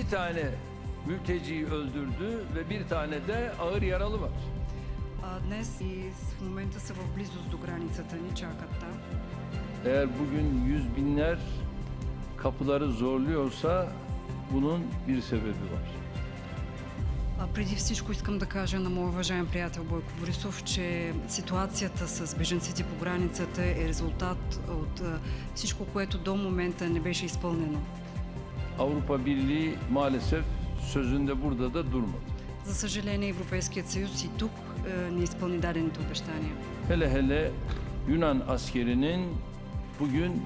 2 tane mülteciyi öldürdü ve 1 tane de ağır yaralı var. Днес и в момента са в близост до границата ни, чакат там. Eğer bugün yüz binler kapıları zorluyorsa bunun bir sebebi var. Преди всичко искам да кажа на моя уважаем приятел Бойко Борисов, че ситуацията с бежанците по границата е резултат от всичко, което до момента не беше изпълнено. Avrupa Birliği maalesef sözünde burada da durmadı. За съжаление, Европейският съюз и тук не изпълни дадените обещания. Hele hele Yunan askerinin bugün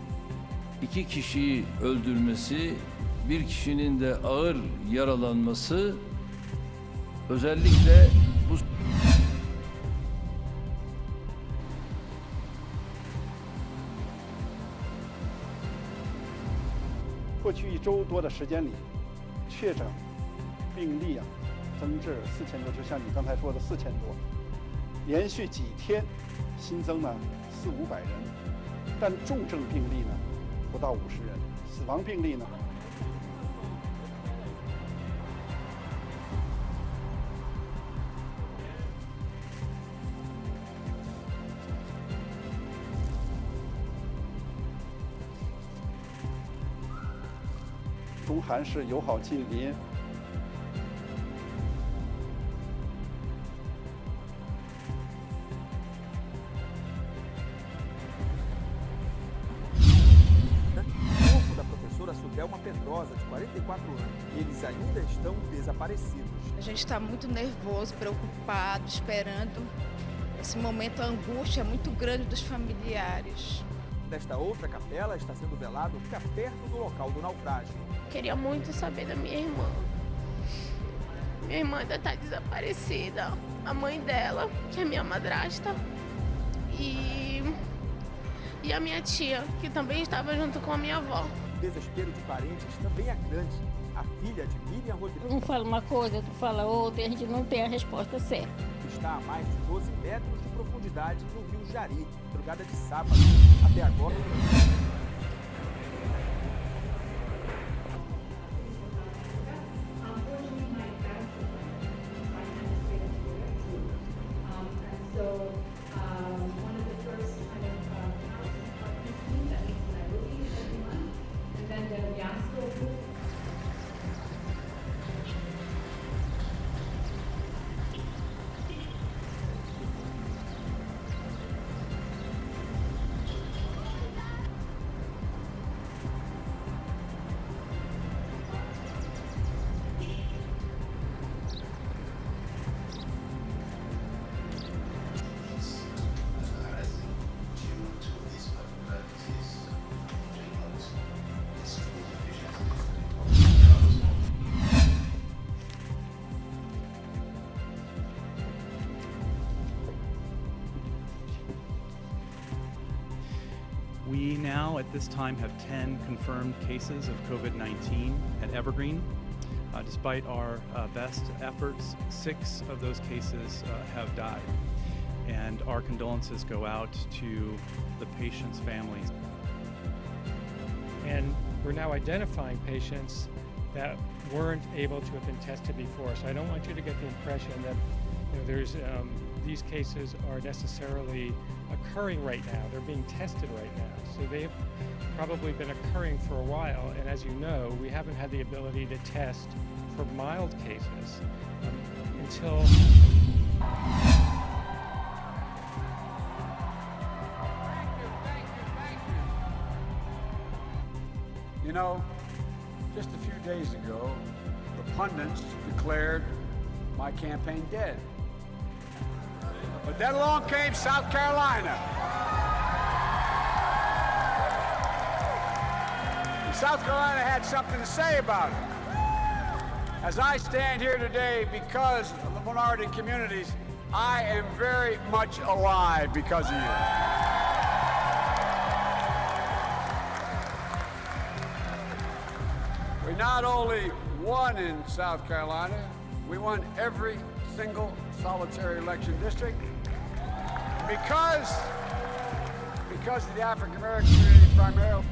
2 kişiyi öldürmesi, 1 kişinin de ağır yaralanması özellikle bu过去1周多的时间里，确诊病例增至4000多，就像你刚才说的4000多，连续几天新增了400-500人，但重症病例呢不到50人，死亡病例呢中韩是友好近邻。O corpo da professora Sudelma Pedrosa, de 44 anos, eles ainda estão desaparecidos. A gente está muito nervoso, preocupado, esperando. Esse momento, a angústia é muito grande dos familiares. Desta outra capela está sendo velado fica perto do local do naufrágio. Queria muito saber da minha irmã. Minha irmã ainda está desaparecida. A mãe dela, que é minha madrasta, e a minha tia, que também estava junto com a minha avó. O desespero de parentes também é grande. A filha de Miriam Rodrigues Um fala uma coisa, tu fala outra, e a gente não tem a resposta certa. está a mais de 12 metros de profundidade no rio Jari, madrugada de sábado. Até agora... We now, at this time, have 10 confirmed cases of COVID-19 at Evergreen. Despite our best efforts, 6 of those cases have died. And our condolences go out to the patients' families. And we're now identifying patients that weren't able to have been tested before. So I don't want you to get the impression that there's these cases are necessarily occurring right now. They're being tested right now. So they've probably been occurring for a while. And as you know, we haven't had the ability to test for mild cases until... You know, just a few days ago, the pundits declared my campaign dead. But then along came South Carolina. And South Carolina had something to say about it. As I stand here today because of the minority communities, I am very much alive because of you. We not only won in South Carolina, we won every single solitary election district because of the African American community primarily.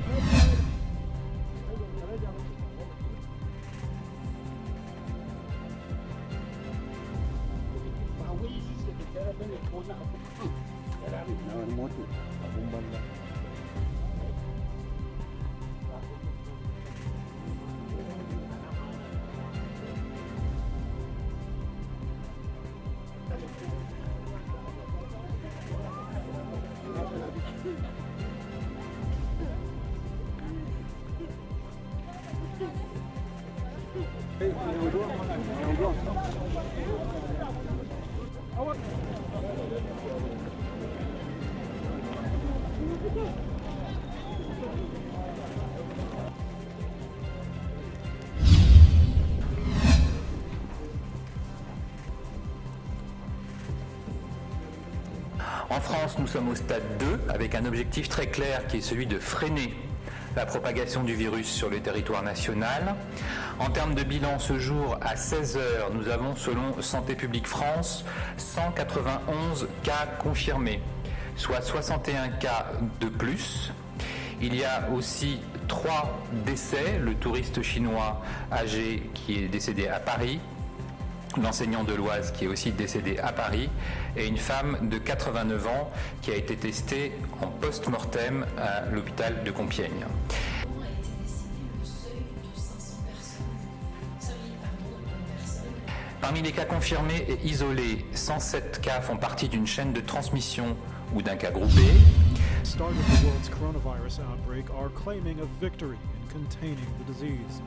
France, nous sommes au stade 2 avec un objectif très clair qui est celui de freiner la propagation du virus sur le territoire national. En termes de bilan, ce jour, à 16h, nous avons, selon Santé publique France, 191 cas confirmés, soit 61 cas de plus. Il y a aussi 3 décès, le touriste chinois âgé qui est décédé à Paris, l'enseignant de l'Oise qui est aussi décédé à Paris, et une femme de 89 ans qui a été testée en post-mortem à l'hôpital de Compiègne. Comment a été décidé le seuil de 500 personnes? Parmi les cas confirmés et isolés, 107 cas font partie d'une chaîne de transmission ou d'un cas groupé. Start of the world's coronavirus outbreak are claiming a victory in containing the disease.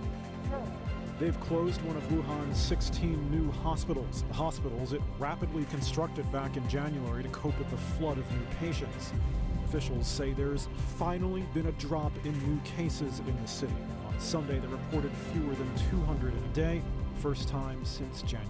They've closed one of Wuhan's 16 new hospitals, the hospitals it rapidly constructed back in January to cope with the flood of new patients. Officials say there's finally been a drop in new cases in the city. On Sunday, they reported fewer than 200 in a day, first time since January.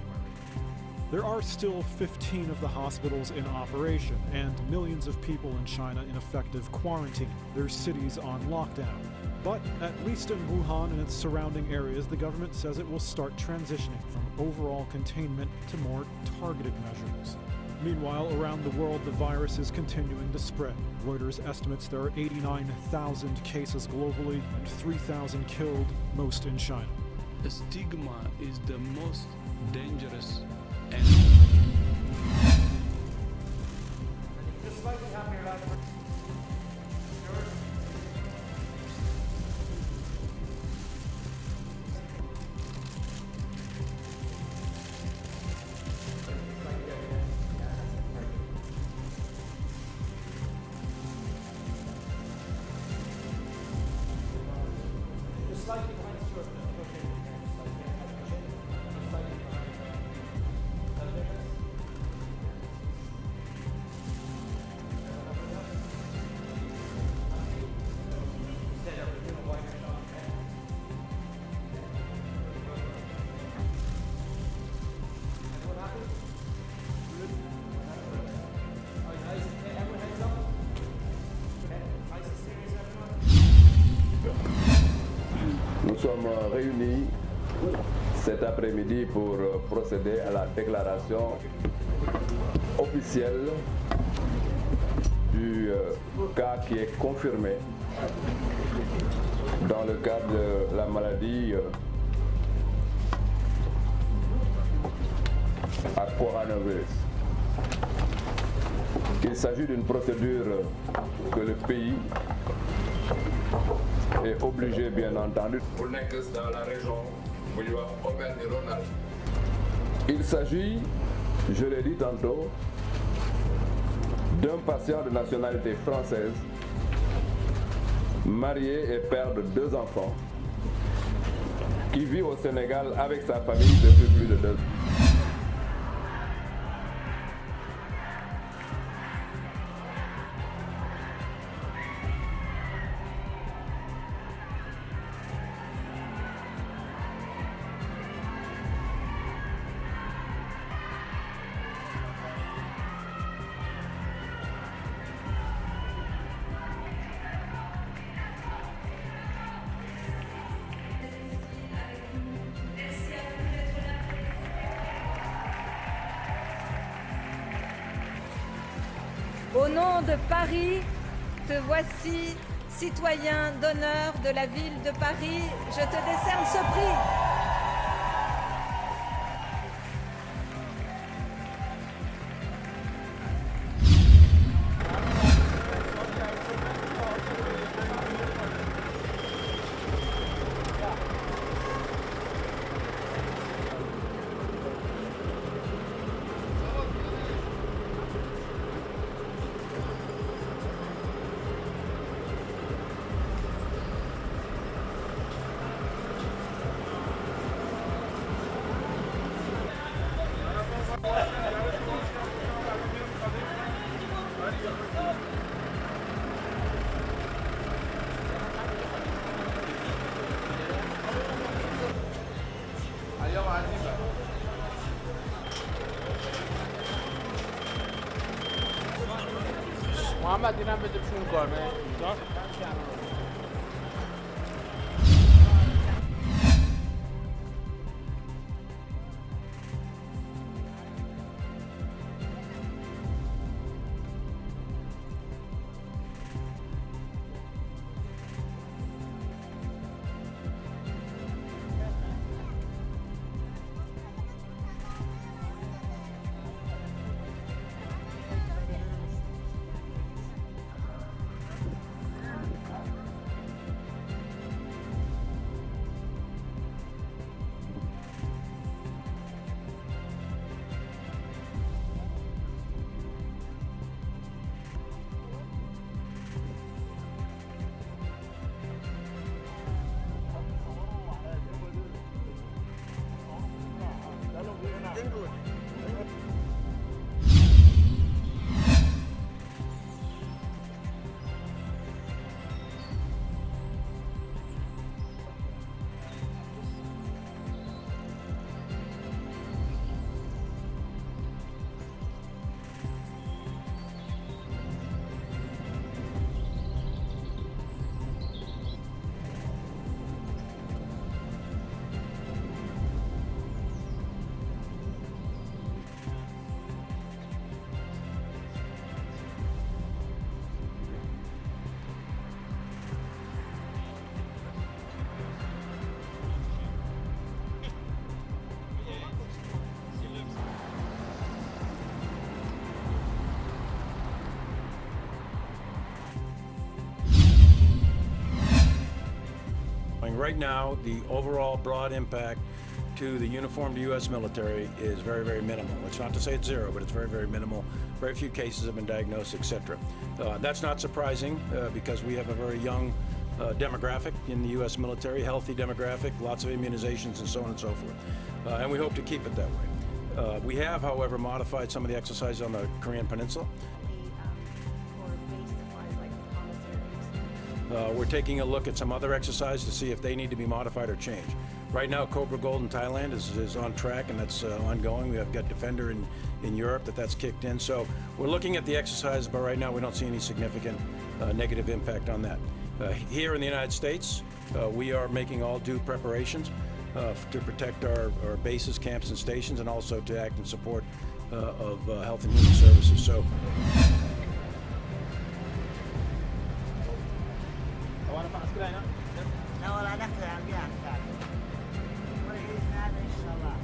There are still 15 of the hospitals in operation and millions of people in China in effective quarantine, their cities on lockdown. But at least in Wuhan and its surrounding areas, the government says it will start transitioning from overall containment to more targeted measures. Meanwhile, around the world, the virus is continuing to spread. Reuters estimates there are 89,000 cases globally and 3,000 killed, most in China. The stigma is the most dangerous Nous sommes réunis cet après-midi pour procéder à la déclaration officielle du cas qui est confirmé dans le cadre de la maladie à coronavirus. Il s'agit d'une procédure que le pays est obligé, bien entendu. Dans la région, il s'agit, je l'ai dit tantôt, d'un patient de nationalité française, marié et père de 2 enfants, qui vit au Sénégal avec sa famille depuis plus de 2 ans. Au nom de Paris, te voici citoyen d'honneur de la ville de Paris. Je te décerne ce prix. محمد اینم بده بشون گارمه Right now, the overall broad impact to the uniformed U.S. military is very, very minimal. It's not to say it's zero, but it's very, very minimal. Very few cases have been diagnosed, etc. That's not surprising because we have a very young demographic in the U.S. military, healthy demographic, lots of immunizations and so on and so forth. And we hope to keep it that way. We have, however, modified some of the exercises on the Korean Peninsula. We're taking a look at some other exercises to see if they need to be modified or changed. Right now, Cobra Gold in Thailand is on track, and that's ongoing. We have got Defender in Europe that's kicked in. So we're looking at the exercises, but right now we don't see any significant negative impact on that. Here in the United States, we are making all due preparations to protect our bases, camps, and stations, and also to act in support of health and human services. So. لا ولا نكره عم بيعمل ولا يعيش هذا ان شاء الله